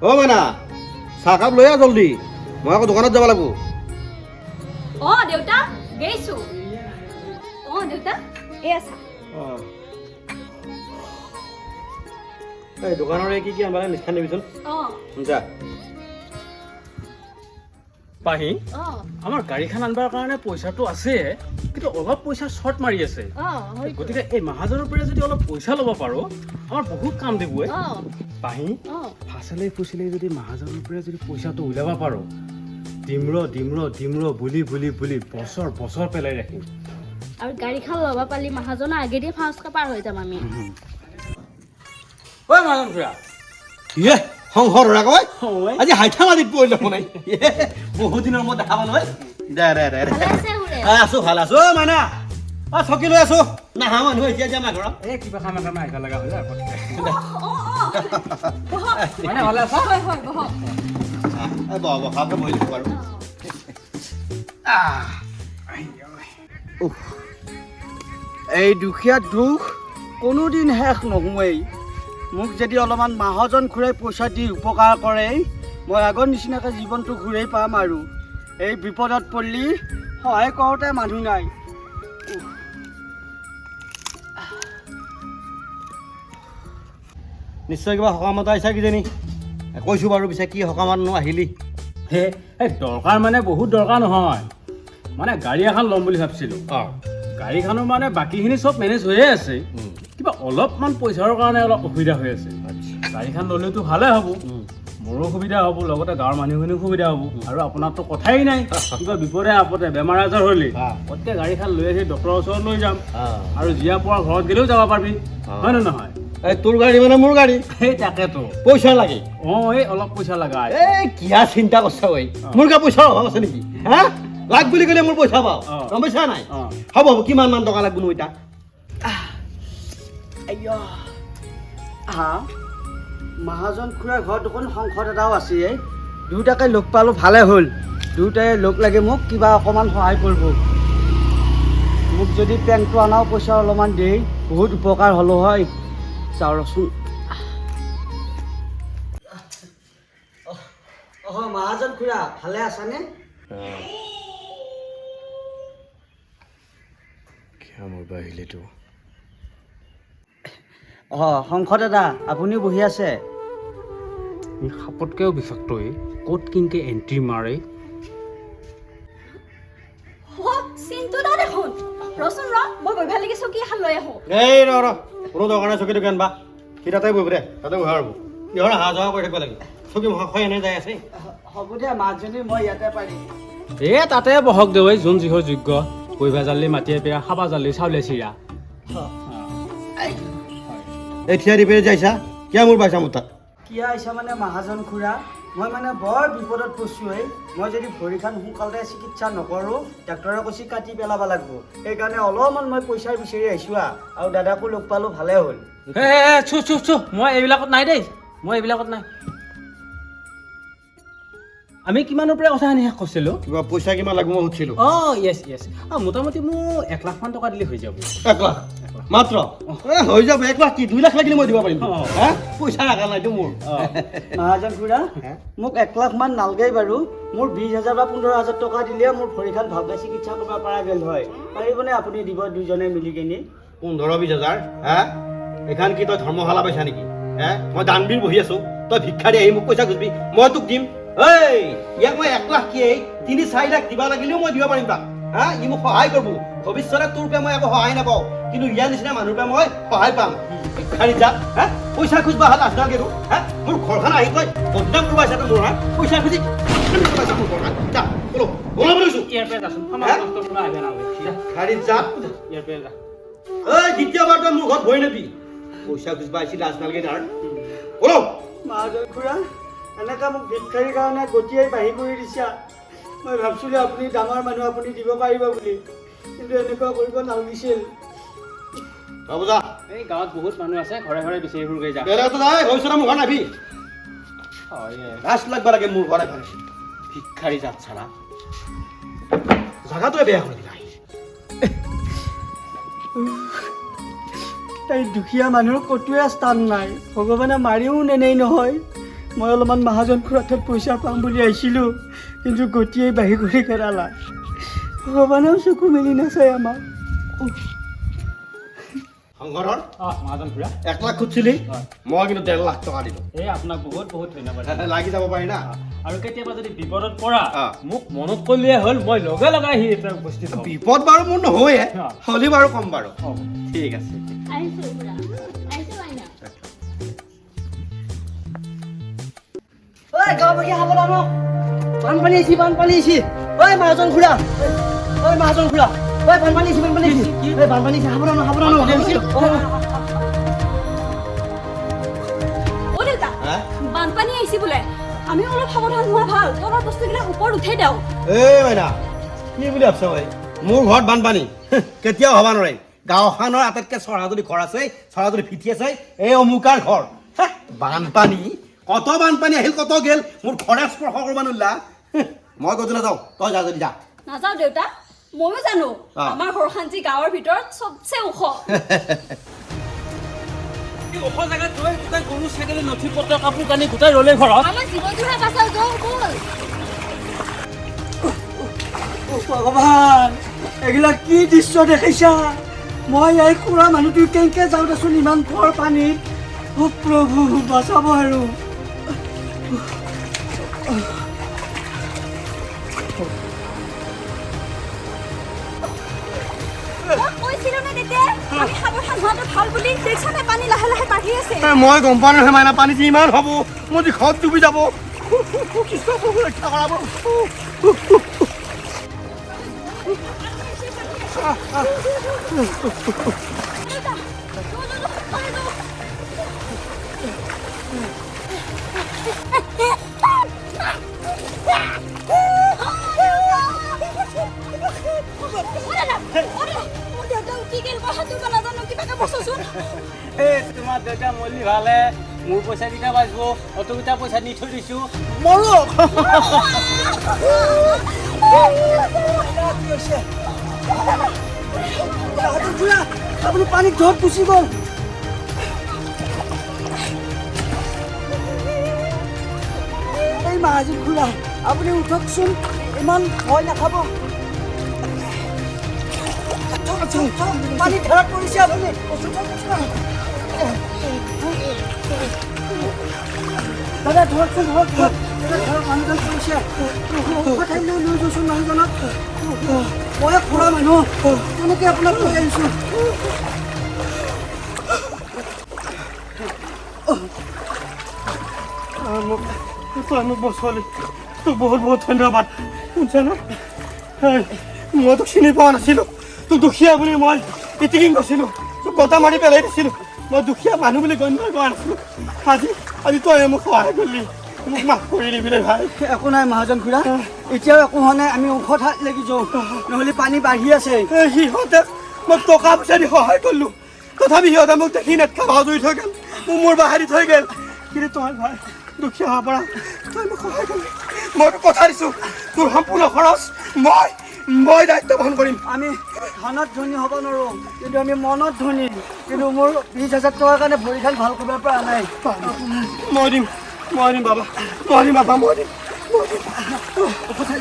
অ' মাইনা চাহকাপ লৈ আহ জল্দি মই আকৌ দোকানত যাব লাগিব দেউতা গৈছো দেউতা এই আছা এই দোকানৰ কি কি আনিবা লিষ্ট দিবিচোন যা পাহি আমাৰ গাড়ীখন আনবাৰ কাৰণে পইচাটো আছে কিন্তু অলপ পইচা শৰ্ট মাৰি আছে গতিকে এই মহাজনৰ পৰা যদি অলপ পইচা ল'ব পাৰো আমাৰ বহুত কাম দিব পাহি ফাচলে ফুচলে যদি মহাজনৰ পৰা যদি পইচাটো উলিয়াব পাৰো ডিমৰ বুলি বুলি বুলি বছৰ বছৰ পেলাই ৰাখিম আৰু গাড়ীখন ল'ব পালি মহাজনৰ আগেদি ফাৰ্ষ্ট পাৰ হৈ যাম আমি ঐ মহাজন খুৰা ইয়ে সংঘৰ কয় আজি হাইঠা মাৰিত পৰিলে শুনাই বহুত দিনৰ মূৰত দেখা পালো আছো ভাল আছো মাইনা চকী লৈ আছো নাহা মানুহ এতিয়া যে আমাৰ ঘৰত এই কিবা কাম এটা আহিব লগা হ'লে মানে ভালে আছা বহাকে বহি দিছো বাৰু এই দুখীয়া দুখ কোনোদিন শেষ নহয়েই মোক যদি অলপমান মহাজন খুৰাই পইচা দি উপকাৰ কৰে মই আগৰ নিচিনাকৈ জীৱনটো ঘূৰাই পাম আৰু এই বিপদত পৰিলি সহায় কৰোঁতে মানুহ নাই নিশ্চয় কিবা সকামত আহিছা কিজানি কৈছো বাৰু পিছে কি সকামতনো আহিলি হে এই দৰকাৰ মানে বহুত দৰকাৰ নহয় মানে গাড়ী এখন ল'ম বুলি ভাবিছিলোঁ গাড়ীখনৰ মানে বাকীখিনি চব মেনেজ হৈয়ে আছে কিবা অলপমান পইচাৰ কাৰণে অলপ অসুবিধা হৈ আছে গাড়ীখন ল'লেতো ভালে হ'ব মোৰো সুবিধা হ'ব লগতে গাঁৱৰ মানুহখিনিও সুবিধা হ'ব আৰু আপোনাৰতো কথাই নাই কিবা বিপদে আপদে বেমাৰ আজাৰ হ'লে পটকৈ গাড়ীখন লৈ আহি ডক্টৰৰ ওচৰত লৈ যাম আৰু জীয়া পোৱাৰ ঘৰত গ'লেও যাব পাৰিবি হয় নে নহয় তোৰ গাড়ী মানে মোৰ গাড়ী সেই তাকেতো পইচা লাগে এই অলপ পইচা লগা এই কিয়া চিন্তা কৰিছা ঐ মোৰ কিবা পইচাৰ অভাৱ আছে নেকি হা লাগ বুলি ক'লে মোৰ পইচা পাওঁ গম পাইছা নাই হ'ব কিমান মান টকা লাগব এতিয়া মহাজন খুৰাৰ ঘৰত দেখোন সংসদ এটাও আছে দুয়োটাকে লগ পালোঁ ভালে হ'ল দুয়োটাই লগ লাগি মোক কিবা অকণমান সহায় কৰিব মোক যদি পেণ্টটো অনাও পইচা অলপমান দিয়ে বহুত উপকাৰ হ'লো হয় চাওঁ ৰচোন মহাজন খুৰা ভালে আছানে শংকৰ দাদা আপুনিও বহি আছে সাপতকৈও বিষাক্ত ক'ত কিনকে এণ্ট্ৰি মাৰে এই ৰ কোনো দৰকাৰ নাই চকীটো কেনবা সি তাতে বহিব দে তাতে বহা ৰ'ব ইহঁৰ অহা যোৱা কৰি থাকিব লাগে চকী মুখা এনে যাই আছে হ'ব দিয়া মাজনী মই ইয়াতে পাৰিম তাতে বহক দে যোন যিহৰ যোগ্য বহিবা জালি মাটিয়ে পেৰা খাবা জালি চাউলে চিৰা এই থিয়া দি পেলাই যাইছা কিয় মোৰ পাইছা মোৰ তাত কিয় আহিছা মানে মহাজন খুৰা মই মানে বৰ বিপদত পৰিছোঁ মই যদি ভৰিখন সোনকালে চিকিৎসা নকৰোঁ ডাক্তৰে কৈছে কাটি পেলাব লাগিব সেইকাৰণে অলপমান মই পইচা বিচাৰি আহিছোঁ আৰু দাদাকো লগ পালোঁ ভালে হ'ল মই এইবিলাকত নাই দেই মই এইবিলাকত নাই আমি কিমানৰ পৰা কথাখিনি শেষ কৰিছিলোঁ কিবা পইচা কিমান লাগিব মই সুধিছিলোঁ য়েছ মোটামুটি মোৰ 1 লাখ মান টকা দিলে হৈ যাব 1 লাখ মাত্ৰ হৈ যাব 1 লাখ কি 2 লাখ লাগিলে মই দিব পাৰিম পইচা ৰাখা নাইতো মোৰ মহাজন খুৰা মোক 1 লাখ মান নালগেই বাৰু মোৰ 20,000 বা 15,000 টকা দিলে মোৰ ভৰিখন ভালকৈ চিকিৎসা কৰিব পৰা গ'ল হয় পাৰিবনে আপুনি দিব দুজনে মিলি কিনি 15-20,000 এইখন কি তই ধৰ্মশালা পাইছা নেকি মই দানবীৰ বহি আছো তই ভিক্ষাৰী আহি মোক পইচা খুজিবি মই তোক দিম ইয়াক মই 1 লাখ কি 3-4 লাখ দিবা লাগিলেও মই দিব পাৰিম তাক ই মোক সহায় কৰিব ভৱিষ্যতে তোৰ পৰা মই একো সহায় নাপাওঁ কিন্তু ইয়াৰ নিচিনা মানুহৰ পৰা মই সহায় পাম ভিক্ষাৰী যা পইচা খুজিবা হাত আজনা গেৰু মোৰ ঘৰখন আহি তই বদনাম কৰিব আহিছা মোৰ পইচা খুজি মোৰ ঘৰখন যা ওলাব লৈছো ভিক্ষাৰী যা দ্বিতীয়বাৰ তই মোৰ ঘৰত ভৰি নেবি পইচা খুজিবা আহিছিল আজনালকে তাৰ ওলাও মহাজন খুৰা এনেকৈ মোক ভিক্ষাৰীৰ কাৰণে গতিয়াই বাঢ়ি কৰি দিছা মই ভাবিছিলোঁ আপুনি ডাঙৰ মানুহ আপুনি দিব পাৰিব বুলি কিন্তু এনেকুৱা কৰিব নালাগিছিল এই গাঁৱত বহুত মানুহ আছে ঘৰে ঘৰে বিচাৰি ফুৰগৈ যা মোৰ ঘৰ নাবি লাজ লাগবা লাগে মোৰ ঘৰে ঘৰে ভিক্ষাৰী জাত চাৰা জাগাটোৱে বেয়া কৰি দিলা তাই দুখীয়া মানুহৰ ক'তোৱে স্থান নাই ভগৱানে মাৰিও নেনেই নহয় মই অলপমান মহাজন খুৰাৰ তাত পইচা পাম বুলি আহিছিলোঁ, কিন্তু গতিয়েই বাঢ়ি কৰি কেৰালা। ভগৱানেও চকু মেলি নাচায় আমাক। শংকৰৰ মহাজন খুৰা 1 লাখ খুজিছিলি, হয়। মই কিন্তু 1.5 লাখ টকা দিলোঁ। এই আপোনাক বহুত বহুত ধন্যবাদ। লাগি যাব পাৰি না। আৰু কেতিয়াবা যদি বিপদত পৰা অ'। মোক মনত কৰিলে হ'ল, মই লগে লগে আহি এটা উপস্থিত হ'ম। বিপদ বাৰু মোৰ নহয়ে, অ'। হ'লে বাৰু কম বাৰু। হ'ব। ঠিক আছে। আহিছোঁ খুৰা, আহিছোঁ মাইনা। ঐ গাঁওবাসী সাৱধান হ। বানপানী আহিছে, বানপানী আহিছে। ঐ মহাজন খুৰা, ঐ মহাজন খুৰা, ঐ বানপানী আহিছে, বানপানী আহিছে। ঐ বানপানী আহিছে, সাৱধান হ, সাৱধান হ। অ' দেউতা, হা? বানপানী আহিছে বোলে। আমি অলপ সাৱধান হোৱা ভাল। তলৰ বস্তুবিলাক ওপৰত উঠাই দিওঁ। এই মাইনা, কি বুলি ভাবছ ভাই? মোৰ ঘৰত বানপানী কেতিয়াও হবা নোৱাৰে। গাঁওখনৰ আটাইতকৈ চৰা যদি ঘৰ আছে, চৰা যদি ফিটি আছে, এই অমুকাৰ ঘৰ। বানপানী, কত বানপানী আহিল, কত গেল, মোৰ ঘৰে স্পৰ্শ কৰিব নোৱাৰিলা। মই গধূলি নাযাওঁ, তই যা যদি যা। নাযাওঁ দেউতা, ময়ো জানো অ। আমাৰ ঘৰখন যি গাঁৱৰ ভিতৰত চবচে ওখ। ওখ জেগাত গৈ গোটেই গৰু ছাগলী নথি পত্ৰ কাপোৰ কানি গোটেই ৰলে ঘৰত। আমাৰ জীৱনটোহে বাচাও, যাওঁ ব'ল। ভগৱান, এইবিলাক কি দৃশ্য দেখিছা? মই এই খুৰা মানুহটো কেনেকৈ যাওঁ দেচোন ইমান ঘৰ পানীত। অ প্ৰভু, বচাব আৰু। মই কৈছিলো নে তেতিয়া আমি সাৱধান হোৱাটো ভাল বুলি। দেখিছানে পানী লাহে লাহে বাঢ়ি আছে। মই গম পোৱা নহয় মাইনা, পানী যে ইমান হ'ব, মোৰ যে ঘৰত ডুবি যাব। কৃষ্ণ প্ৰভু ৰক্ষা কৰাব। এই তোমাৰ দেউতা মল্লি ভালে, মোৰ পইচা কেইটা বাচিব, অতকেইটা পইচা নি থৈ দিছোঁ। মৰক। আপুনি পানীত ধৰ গুচি গ'ল। এই মাহাজন খুৰা, আপুনি উঠকচোন, ইমান ভয় নাখাব। পানী ধৰাত পৰিছে আপুনি। দাদা ধৰকচোন, ধৰক ধৰক। ধৰক মানুহজন পৰিছে। ঠাইলৈ লৈ যাওঁচোন মানুহজনক। মই খুৰা মানুহ, কেনেকৈ আপোনাক লৈ আহিছোঁ। তই মোক বচোৱালি, তোক বহুত বহুত ধন্যবাদ। শুনছানে? মই তোক চিনি পোৱা নাছিলোঁ। তোক দুখীয়া বুলি মই ইটিকিং কৰিছিলোঁ, তোক গতা মাৰি পেলাই দিছিলোঁ। মই দুখীয়া মানুহ বুলি গণ্য কৰা নাছিলোঁ। আজি তই মোক সহায় কৰিলি, মোক মাফ কৰি দিবি দে ভাই। একো নাই মহাজন খুৰা, এতিয়াও একো হোৱা নাই। আমি ওখ ঠাইত লাগি যাওঁ, নহ'লে পানী বাঢ়ি আছে। সিহঁতে মই টকা পইচা দি সহায় কৰিলোঁ, তথাপি সিহঁতে মোক দেখি নেটকা ভাও জুৰি থৈ গ'ল, মোক মোৰ বাহাৰি থৈ গ'ল। কিন্তু তই ভাই দুখীয়া হোৱাৰ পৰা তই মোক সহায় কৰিলি। মই তোক কথা দিছোঁ, তোৰ সম্পূৰ্ণ খৰচ মই দায়িত্ব বহন কৰিম। আমি ধনত ধনী হ'ব নোৱাৰোঁ, কিন্তু আমি মনত ধনী। কিন্তু মোৰ 20,000 টকাৰ কাৰণে ভৰিখন ভাল কৰিব পৰা নাই। মই দিম বাবা, মই দিম বাবা, মই দিম। কথা